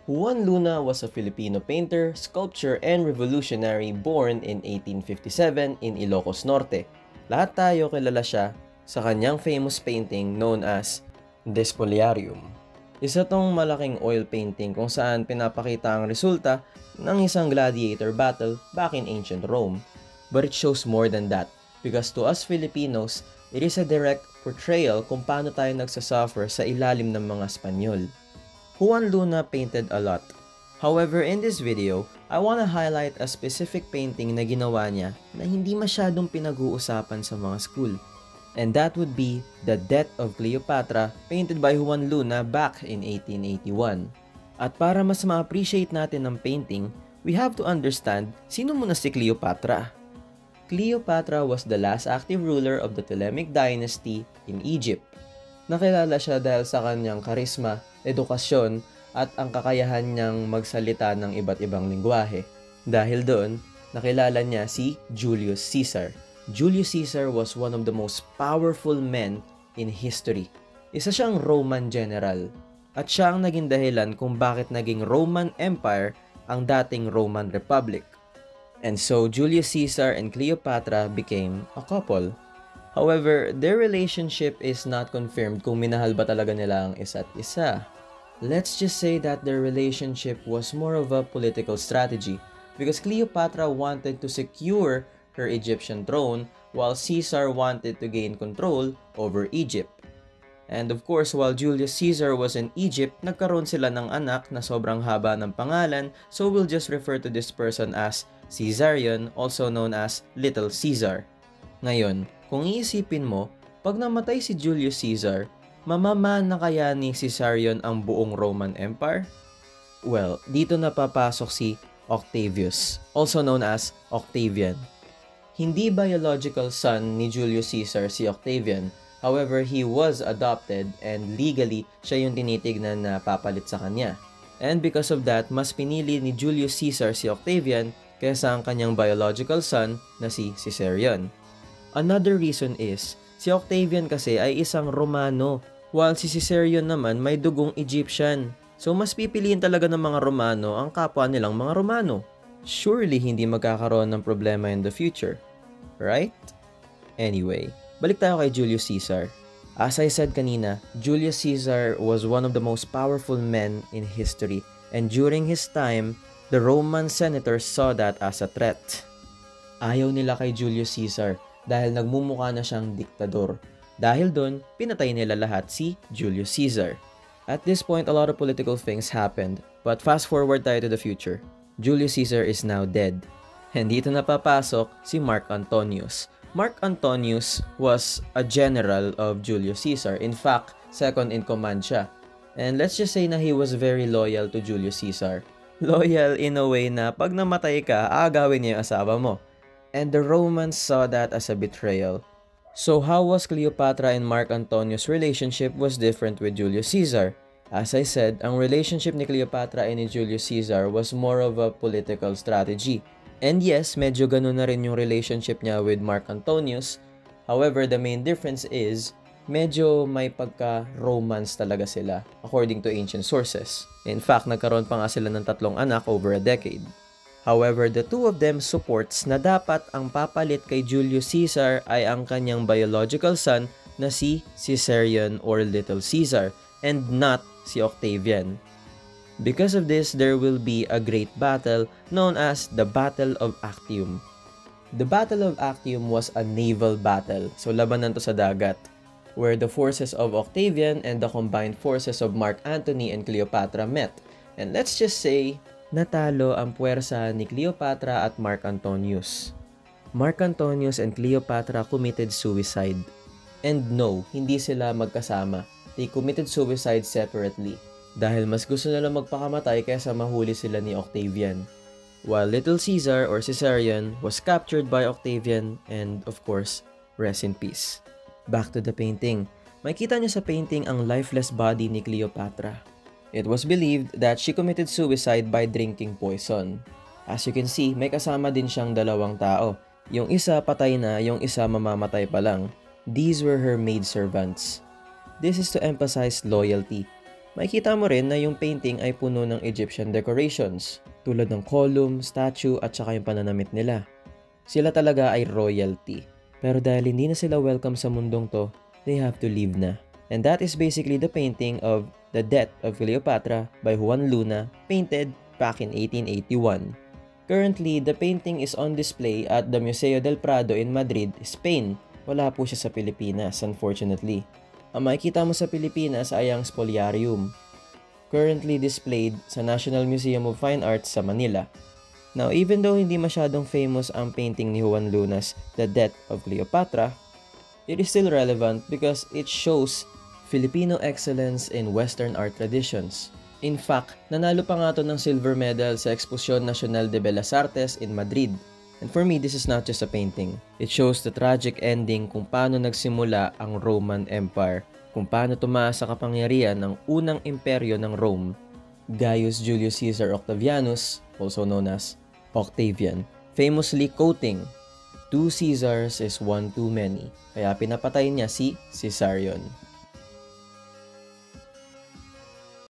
Juan Luna was a Filipino painter, sculptor, and revolutionary born in 1857 in Ilocos Norte. Lahat tayo kilala siya sa kanyang famous painting known as Despoliarium. Isa tong malaking oil painting kung saan pinapakita ang resulta ng isang gladiator battle back in ancient Rome. But it shows more than that because to us Filipinos, it is a direct portrayal kung paano tayo nagsasuffer sa ilalim ng mga Espanyol. Juan Luna painted a lot. However, in this video, I want to highlight a specific painting na ginawa niya na hindi masyadong pinag-uusapan sa mga school. And that would be The Death of Cleopatra painted by Juan Luna back in 1881. At para mas ma-appreciate natin ang painting, we have to understand sino muna si Cleopatra. Cleopatra was the last active ruler of the Ptolemaic dynasty in Egypt. Nakilala siya dahil sa kanyang karisma, edukasyon, at ang kakayahan niyang magsalita ng iba't ibang lingwahe. Dahil doon, nakilala niya si Julius Caesar. Julius Caesar was one of the most powerful men in history. Isa siyang Roman general, at siya ang naging dahilan kung bakit naging Roman Empire ang dating Roman Republic. And so, Julius Caesar and Cleopatra became a couple. However, their relationship is not confirmed kung minahal ba talaga nila ang isa't isa. Let's just say that their relationship was more of a political strategy because Cleopatra wanted to secure her Egyptian throne while Caesar wanted to gain control over Egypt. And of course, while Julius Caesar was in Egypt, nagkaroon sila ng anak na sobrang haba ng pangalan, so we'll just refer to this person as Caesarion, also known as Little Caesar. Ngayon, kung iisipin mo, pag namatay si Julius Caesar, mamamana kaya ni Caesarion ang buong Roman Empire? Well, dito na papasok si Octavius, also known as Octavian. Hindi biological son ni Julius Caesar si Octavian, however, he was adopted and legally siya yung tinitignan na papalit sa kanya. And because of that, mas pinili ni Julius Caesar si Octavian kaysa ang kanyang biological son na si Caesarion. Another reason is, si Octavian kasi ay isang Romano, while si Caesarion naman may dugong Egyptian. So mas pipiliin talaga ng mga Romano ang kapwa nilang mga Romano. Surely hindi magkakaroon ng problema in the future, right? Anyway, balik tayo kay Julius Caesar. As I said kanina, Julius Caesar was one of the most powerful men in history, and during his time, the Roman senators saw that as a threat. Ayaw nila kay Julius Caesar dahil nagmumukha na siyang diktador. Dahil doon, pinatay nila lahat si Julius Caesar. At this point, a lot of political things happened, but fast forward tayo to the future. Julius Caesar is now dead. And dito na papasok si Mark Antonius. Mark Antonius was a general of Julius Caesar. In fact, second in command siya. And let's just say na he was very loyal to Julius Caesar. Loyal in a way na pag namatay ka, aagawin niya yung asawa mo. And the Romans saw that as a betrayal. So how was Cleopatra and Mark Antonius' relationship was different with Julius Caesar? As I said, ang relationship ni Cleopatra and ni Julius Caesar was more of a political strategy. And yes, medyo ganun na rin yung relationship niya with Mark Antonius. However, the main difference is, medyo may pagka-romance talaga sila according to ancient sources. In fact, nagkaroon pa nga sila ng 3 anak over a decade. However, the two of them supports na dapat ang papalit kay Julius Caesar ay ang kanyang biological son na si Caesarion or Little Caesar and not si Octavian. Because of this, there will be a great battle known as the Battle of Actium. The Battle of Actium was a naval battle, so labanan to sa dagat, where the forces of Octavian and the combined forces of Mark Antony and Cleopatra met. And let's just say, natalo ang puwersa ni Cleopatra at Mark Antonius. Mark Antonius and Cleopatra committed suicide. And no, hindi sila magkasama. They committed suicide separately. Dahil mas gusto nila magpakamatay kaysa mahuli sila ni Octavian. While Little Caesar or Caesarion was captured by Octavian and of course, rest in peace. Back to the painting. Makita niyo sa painting ang lifeless body ni Cleopatra. It was believed that she committed suicide by drinking poison. As you can see, may kasama din siyang 2 tao. Yung isa patay na, yung isa mamamatay pa lang. These were her maidservants. This is to emphasize loyalty. Makikita mo rin na yung painting ay puno ng Egyptian decorations, tulad ng column, statue at saka yung pananamit nila. Sila talaga ay royalty. Pero dahil hindi na sila welcome sa mundong to, they have to leave na. And that is basically the painting of The Death of Cleopatra by Juan Luna, painted back in 1881. Currently, the painting is on display at the Museo del Prado in Madrid, Spain. Wala po siya sa Pilipinas, unfortunately. Ang makikita mo sa Pilipinas ay ang Spoliarium, currently displayed sa National Museum of Fine Arts sa Manila. Now, even though hindi masyadong famous ang painting ni Juan Luna's The Death of Cleopatra, it is still relevant because it shows Filipino excellence in Western art traditions. In fact, nanalo pa nga to ng silver medal sa Exposición Nacional de Bellas Artes in Madrid. And for me, this is not just a painting. It shows the tragic ending kung paano nagsimula ang Roman Empire, kung paano tumaas sa kapangyarihan ng unang imperyo ng Rome, Gaius Julius Caesar Octavianus, also known as Octavian, famously quoting, "Two Caesars is one too many," kaya pinapatay niya si Caesarion.